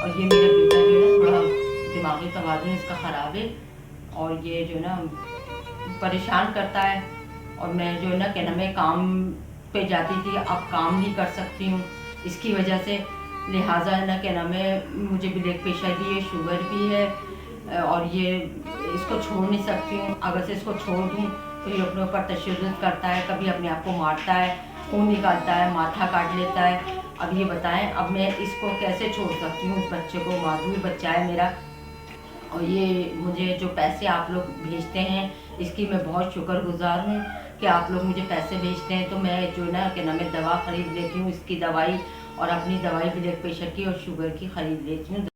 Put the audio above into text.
और ये मेरा बेटा जो है ना थोड़ा दिमागी तवाज़ुन इसका ख़राब है, और ये जो है ना परेशान करता है। और मैं जो है ना क्या नाम है काम पे जाती थी, अब काम नहीं कर सकती हूँ इसकी वजह से। लिहाजा है ना क्या नाम है मुझे ब्लड प्रेशर भी है, शुगर भी है, और ये इसको छोड़ नहीं सकती हूँ। अगर से इसको छोड़ दूँ तो ये अपने ऊपर तशद्दुद करता है, कभी अपने आप को मारता है, खून निकालता है, माथा काट लेता है। अब ये बताएं, अब मैं इसको कैसे छोड़ सकती हूँ? उस बच्चे को, मासूम बच्चा है मेरा। और ये मुझे जो पैसे आप लोग भेजते हैं इसकी मैं बहुत शुक्रगुजार हूँ कि आप लोग मुझे पैसे भेजते हैं, तो मैं जो है ना क्या नाम है दवा ख़रीद लेती हूँ, इसकी दवाई और अपनी दवाई ब्लड प्रेशर की और शुगर की ख़रीद लेती हूँ।